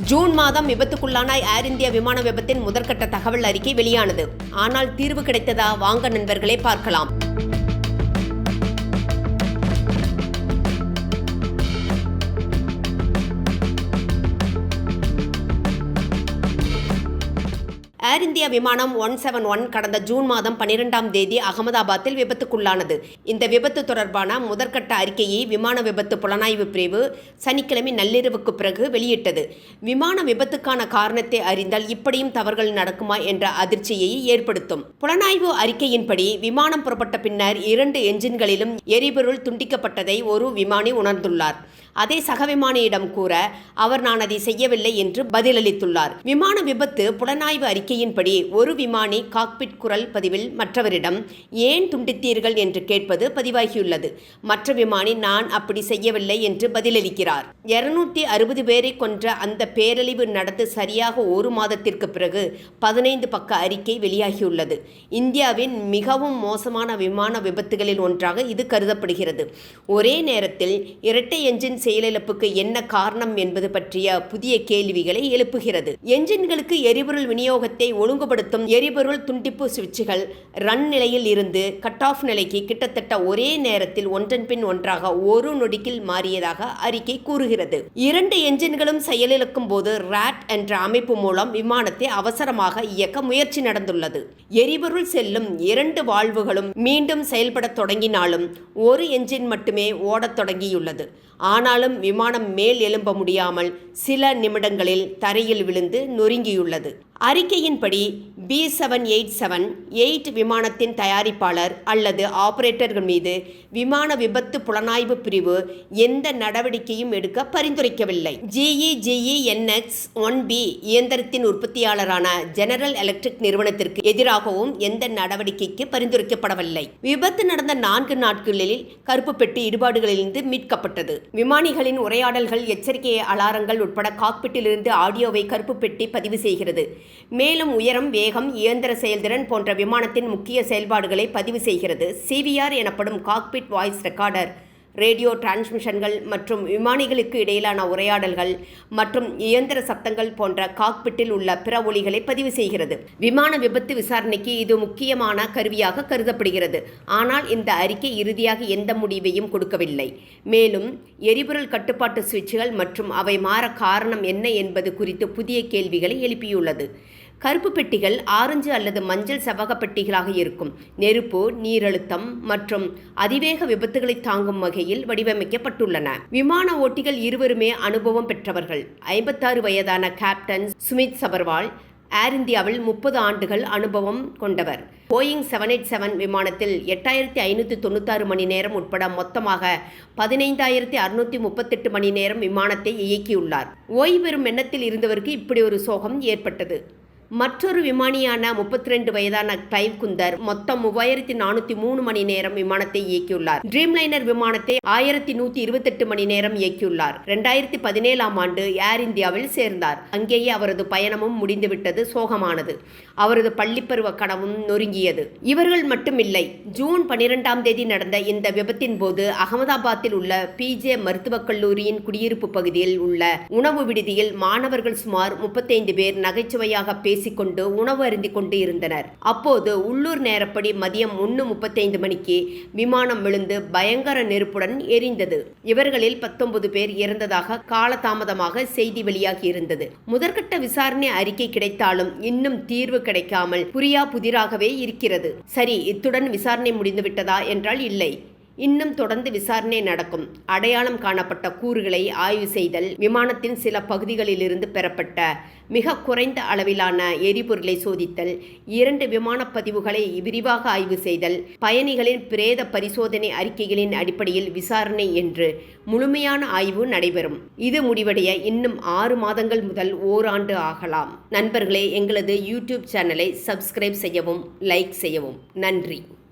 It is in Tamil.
ஜூன் மாதம் விபத்துக்குள்ளான ஏர் இந்தியா விமான விபத்தின் முதற்கட்ட தகவல் அறிக்கை வெளியானது. ஆனால் தீர்வு கிடைத்ததா? வாங்க நண்பர்களே பார்க்கலாம். ஏர் இந்தியா விமானம் 171 கடந்த ஜூன் மாதம் 12ஆம் தேதி அகமதாபாத்தில் விபத்துக்குள்ளானது. இந்த விபத்து தொடர்பான முதற்கட்ட அறிக்கையை விமான விபத்து புலனாய்வு பிரிவு சனிக்கிழமை நள்ளிரவுக்கு பிறகு வெளியிட்டது. விமான விபத்துக்கான காரணத்தை அறிந்தால் இப்படியும் தவறுகள் நடக்குமா என்ற அதிர்ச்சியை ஏற்படுத்தும். புலனாய்வு அறிக்கையின்படி விமானம் புறப்பட்ட பின்னர் 2 என்ஜின்களிலும் எரிபொருள் துண்டிக்கப்பட்டதை ஒரு விமானி உணர்ந்துள்ளார். அதே சக விமானியிடம் கூற அவர் நான் அதை செய்யவில்லை என்று பதிலளித்துள்ளார். விமான விபத்து புலனாய்வு அறிக்கையின்படி ஒரு விமானி காக்பிட் குரல் பதிவில் மற்றவரிடம் ஏன் துண்டித்தீர்கள் என்று கேட்பது பதிவாகியுள்ளது. மற்ற விமானி நான் அப்படி செய்யவில்லை என்று பதிலளிக்கிறார். 260 பேரை கொன்ற அந்த பேரழிவு நடந்து சரியாக ஒரு மாதத்திற்கு பிறகு 15 பக்க அறிக்கை வெளியாகியுள்ளது. இந்தியாவின் மிகவும் மோசமான விமான விபத்துகளில் ஒன்றாக இது கருதப்படுகிறது. ஒரே நேரத்தில் இரட்டை என்ஜின் செயலிழப்புக்கு என்ன காரணம் என்பது பற்றிய புதிய கேள்விகளை எழுப்புகிறது. என்ஜின்களுக்கு எரிபொருள் விநியோகத்தை ஒழுங்குபடுத்தும் எரிபொருள் துண்டிப்பு சுவிட்சுகள் ரன் நிலையில் இருந்து கட் ஆஃப் நிலைக்கு கிட்டத்தட்ட ஒரே நேரத்தில் ஒன்றன் பின் ஒன்றாக ஒரு நொடிக்கில் மாறியதாக அறிக்கை கூறுகிறது. 2 என்ஜின்களும் செயலிழக்கும் போது ராட் என்ற அமைப்பு மூலம் விமானத்தை அவசரமாக இயக்க முயற்சி நடந்துள்ளது. எரிபொருள் செல்லும் 2 வால்வுகளும் மீண்டும் செயல்பட தொடங்கினாலும் ஒரு என்ஜின் மட்டுமே ஓடத் தொடங்கியுள்ளது. ஆனாலும் விமானம் மேல் எழும்ப முடியாமல் சில நிமிடங்களில் தரையில் விழுந்து நொறுங்கியுள்ளது. அறிக்கையின்படி B787-8 விமானத்தின் தயாரிப்பாளர் அல்லது ஆபரேட்டர்கள் மீது விமான விபத்து புலனாய்வு பிரிவு எந்த நடவடிக்கையும் எடுக்க பரிந்துரைக்கவில்லை. GE-NX-1B இயந்திரத்தின் உற்பத்தியாளரான ஜெனரல் எலக்ட்ரிக் நிறுவனத்திற்கு எதிராகவும் எந்த நடவடிக்கைக்கு பரிந்துரைக்கப்படவில்லை. விபத்து நடந்த 4 நாட்களில் கருப்பு பெட்டி இடுபாடுகளிலிருந்து மீட்கப்பட்டது. விமானிகளின் உரையாடல்கள், எச்சரிக்கை அலாரங்கள் உட்பட காக்பிட்டிலிருந்து ஆடியோவை கருப்பு பெட்டி பதிவு செய்கிறது. மேலும் உயரம், வேகம், இயந்திர செயல்திறன் போன்ற விமானத்தின் முக்கிய செயல்பாடுகளை பதிவு செய்கிறது. CVR எனப்படும் காக்பிட் வாய்ஸ் ரெக்கார்டர் ரேடியோ டிரான்ஸ்மிஷன்கள் மற்றும் விமானிகளுக்கு இடையிலான உரையாடல்கள் மற்றும் இயந்திர சத்தங்கள் போன்ற காக்பிட்டில் உள்ள பிற ஒலிகளை பதிவு செய்கிறது. விமான விபத்து விசாரணைக்கு இது முக்கியமான கருவியாக கருதப்படுகிறது. ஆனால் இந்த அறிக்கை இறுதியாக எந்த முடிவையும் கொடுக்கவில்லை. மேலும் எரிபொருள் கட்டுப்பாட்டு சுவிட்சுகள் மற்றும் அவை மாற காரணம் என்ன என்பது குறித்து புதிய கேள்விகளை எழுப்பியுள்ளது. கருப்பு பெட்டிகள் ஆரஞ்சு அல்லது மஞ்சள் செவ்வக பெட்டிகளாக இருக்கும். நெருப்பு, நீரழுத்தம் மற்றும் அதிவேக விபத்துகளை தாங்கும் வகையில் வடிவமைக்கப்பட்டுள்ளன. விமான ஓட்டிகள் இருவருமே அனுபவம் பெற்றவர்கள். 56 வயதான கேப்டன் சுமித் சபர்வால் ஏர் இந்தியாவில் 30 ஆண்டுகள் அனுபவம் கொண்டவர். போயிங் 787 விமானத்தில் 8596 மணி நேரம் உட்பட மொத்தமாக 15638 மணி நேரம் விமானத்தை இயக்கியுள்ளார். ஓய்வு பெறும் எண்ணத்தில் இருந்தவருக்கு இப்படி ஒரு சோகம் ஏற்பட்டது. மற்றொரு விமானியான 32 வயதான கிளைவ் குந்தர் மொத்தம் 3403 மணி நேரம் விமானத்தை இயக்கியுள்ளார். ட்ரீம்லைனர் விமானத்தை 1128 மணி நேரம் இயக்கியுள்ளார். 2017ஆம் ஆண்டு ஏர் இந்தியாவில் சேர்ந்தார். அங்கேயே அவரது பயணமும் முடிந்துவிட்டது. சோகமானது. அவரது பள்ளிப்பருவ கனவும் நொறுங்கியது. இவர்கள் மட்டுமில்லை. ஜூன் 12ஆம் தேதி நடந்த இந்த விபத்தின் போது அகமதாபாத்தில் உள்ள PJ மருத்துவக் கல்லூரியின் குடியிருப்பு பகுதியில் உள்ள உணவு விடுதியில் மாணவர்கள் சுமார் 35 பேர் நகைச்சுவையாக பேசிக்கொண்டு உணவு அருந்திக் கொண்டு இருந்தனர். அப்போது உள்ளூர் நேரப்படி மதியம் 1:35 மணிக்கு விமானம் விழுந்து பயங்கர நெருப்புடன் எரிந்தது. இவர்களில் 19 பேர் இறந்ததாக காலதாமதமாக செய்தி வெளியாகி இருந்தது. முதற்கட்ட விசாரணை அறிக்கை கிடைத்தாலும் இன்னும் தீர்வு கிடைக்காமல் புரியா புதிராகவே இருக்கிறது. சரி, இத்துடன் விசாரணை முடிந்துவிட்டதா என்றால் இல்லை. இன்னும் தொடர்ந்து விசாரணை நடக்கும். அடையாளம் காணப்பட்ட கூறுகளை ஆய்வு செய்தல், விமானத்தின் சில பகுதிகளிலிருந்து பெறப்பட்ட மிக குறைந்த அளவிலான எரிபொருளை சோதித்தல், 2 விமான பதிவுகளை விரிவாக ஆய்வு செய்தல், பயணிகளின் பிரேத பரிசோதனை அறிக்கைகளின் அடிப்படையில் விசாரணை என்று முழுமையான ஆய்வு நடைபெறும். இது முடிவடைய இன்னும் 6 மாதங்கள் முதல் ஓராண்டு ஆகலாம். நண்பர்களே, எங்களது யூடியூப் சேனலை சப்ஸ்கிரைப் செய்யவும், லைக் செய்யவும். நன்றி.